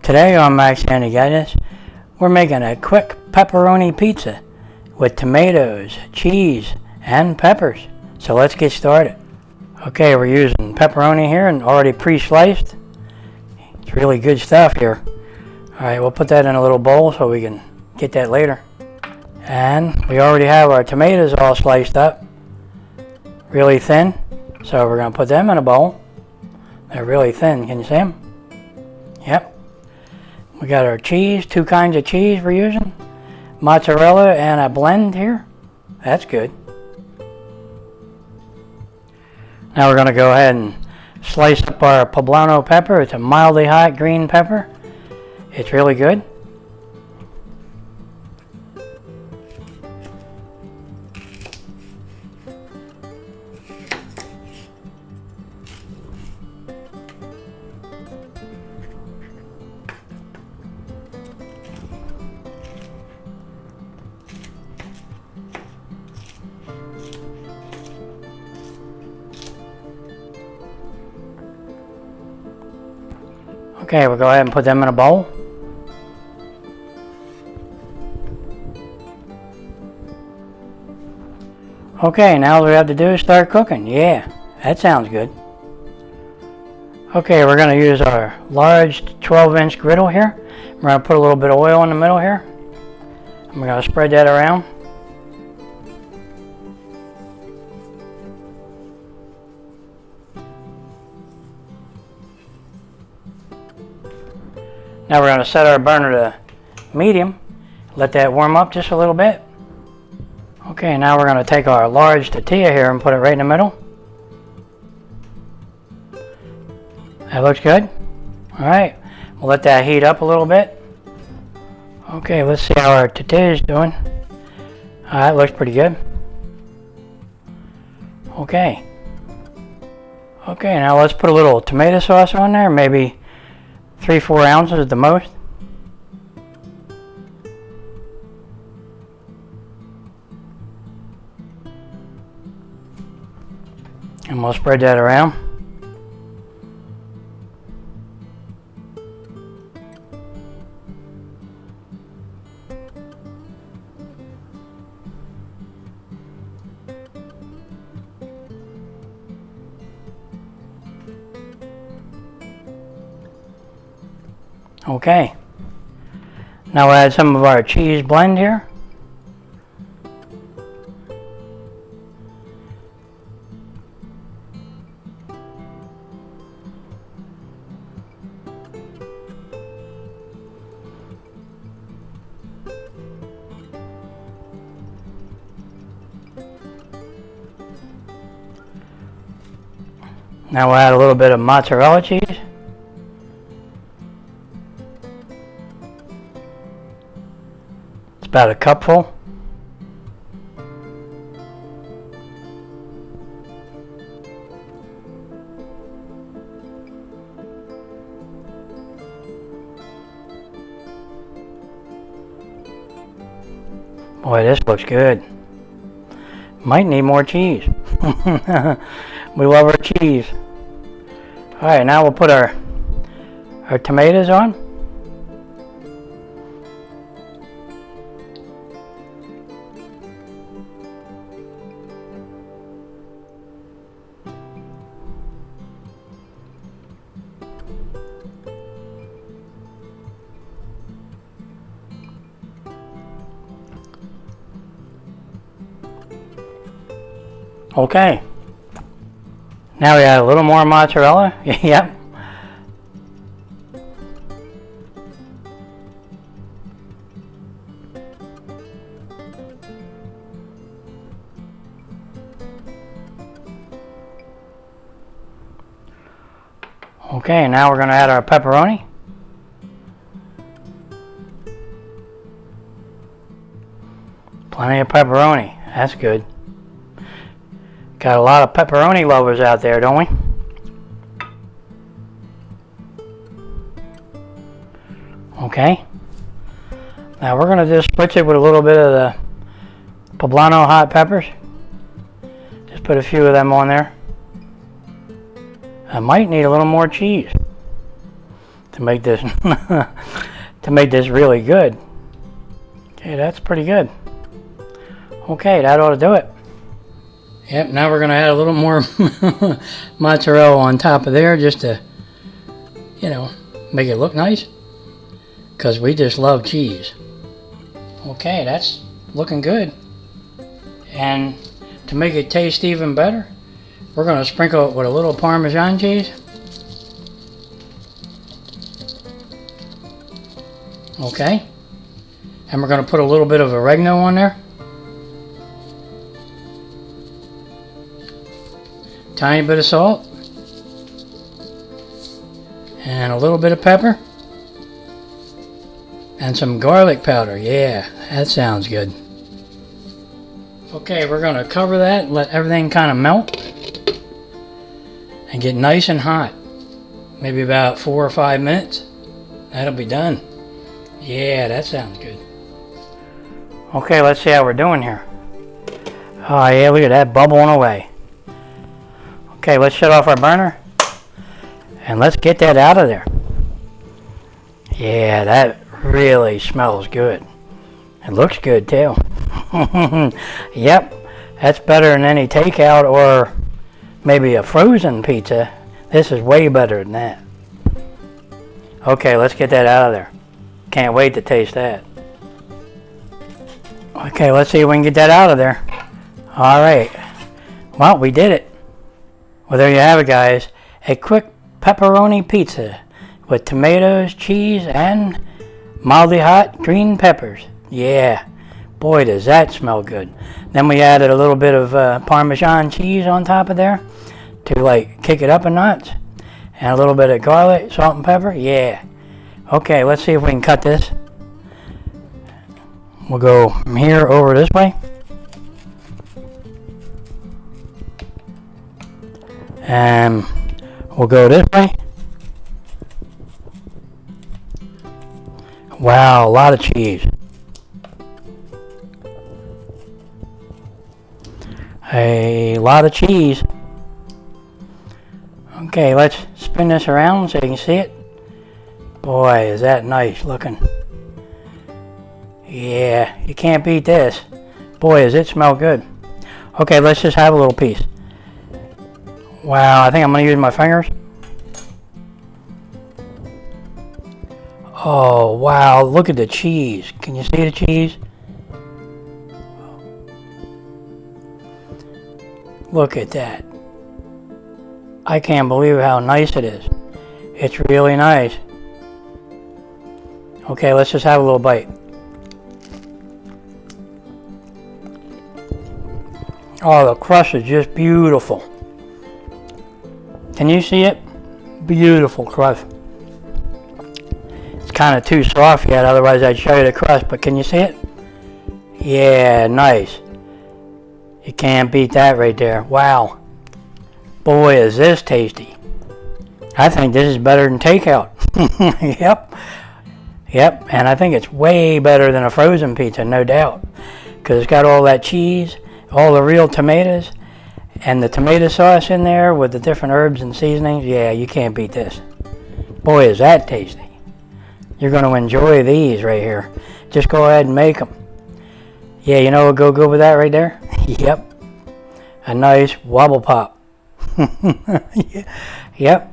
Today on Max Andy Guidance, we're making a quick pepperoni pizza with tomatoes, cheese, and peppers. So let's get started. Okay, we're using pepperoni here and already pre-sliced. It's really good stuff here. Alright, we'll put that in a little bowl so we can get that later. And we already have our tomatoes all sliced up, really thin. So we're going to put them in a bowl. They're really thin. Can you see them? Yep. We got our cheese, two kinds of cheese we're using. Mozzarella and a blend here. That's good. Now we're going to go ahead and slice up our poblano pepper. It's a mildly hot green pepper. It's really good. Okay, we'll go ahead and put them in a bowl. Okay, now all we have to do is start cooking. Yeah, that sounds good. Okay, we're going to use our large 12-inch griddle here. We're going to put a little bit of oil in the middle here. And we're going to spread that around. Now we're going to set our burner to medium, let that warm up just a little bit. Okay, now we're going to take our large tortilla here and put it right in the middle. That looks good. Alright, we'll let that heat up a little bit. Okay, let's see how our tortilla is doing. Alright, looks pretty good. Okay. Okay, now let's put a little tomato sauce on there, maybe 3-4 ounces at the most. And we'll spread that around. Okay, now we'll add some of our cheese blend here. Now we'll add a little bit of mozzarella cheese. About a cupful. Boy, this looks good. Might need more cheese. We love our cheese. Alright, now we'll put our tomatoes on. Okay, now we add a little more mozzarella. Yep. Okay, now we're going to add our pepperoni. Plenty of pepperoni, that's good. Got a lot of pepperoni lovers out there, don't we? Okay. Now we're going to just spritz it with a little bit of the poblano hot peppers. Just put a few of them on there. I might need a little more cheese. to make this to make this really good. Okay, that's pretty good. Okay, that ought to do it. Yep, now we're gonna add a little more mozzarella on top of there just to, you know, make it look nice. Because we just love cheese. Okay, that's looking good. And to make it taste even better, we're gonna sprinkle it with a little Parmesan cheese. Okay. And we're going to put a little bit of oregano on there. Tiny bit of salt. And a little bit of pepper. And some garlic powder. Yeah, that sounds good. Okay, we're going to cover that and let everything kind of melt. And get nice and hot. Maybe about 4 or 5 minutes. That'll be done. Yeah, that sounds good. Okay, let's see how we're doing here. Oh yeah, look at that bubbling away. Okay, let's shut off our burner. And let's get that out of there. Yeah, that really smells good. It looks good too. Yep, that's better than any takeout or maybe a frozen pizza. This is way better than that. Okay, let's get that out of there. Can't wait to taste that. Okay, let's see if we can get that out of there. Alright. Well, we did it. Well, there you have it, guys. A quick pepperoni pizza with tomatoes, cheese, and mildly hot green peppers. Yeah. Boy, does that smell good. Then we added a little bit of Parmesan cheese on top of there to like kick it up a notch. And a little bit of garlic, salt, and pepper. Yeah. Okay, let's see if we can cut this. We'll go from here over this way. And we'll go this way. Wow, a lot of cheese. A lot of cheese. Okay, let's spin this around so you can see it. Boy, is that nice looking. Yeah, you can't beat this. Boy, does it smell good. Okay, let's just have a little piece. Wow, I think I'm going to use my fingers. Oh, wow, look at the cheese. Can you see the cheese? Look at that. I can't believe how nice it is. It's really nice. Okay, let's just have a little bite. Oh, the crust is just beautiful. Can you see it? Beautiful crust. It's kind of too soft yet, otherwise I'd show you the crust, but can you see it? Yeah, nice. You can't beat that right there. Wow. Boy, is this tasty. I think this is better than takeout. Yep, and I think it's way better than a frozen pizza, no doubt. Because it's got all that cheese, all the real tomatoes, and the tomato sauce in there with the different herbs and seasonings. Yeah, you can't beat this. Boy, is that tasty. You're going to enjoy these right here. Just go ahead and make them. Yeah, you know what go good with that right there? Yep. A nice wobble pop. Yep.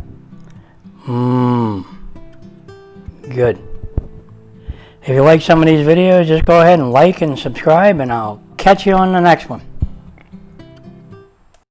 Good. If you like some of these videos, just go ahead and like and subscribe, and I'll catch you on the next one.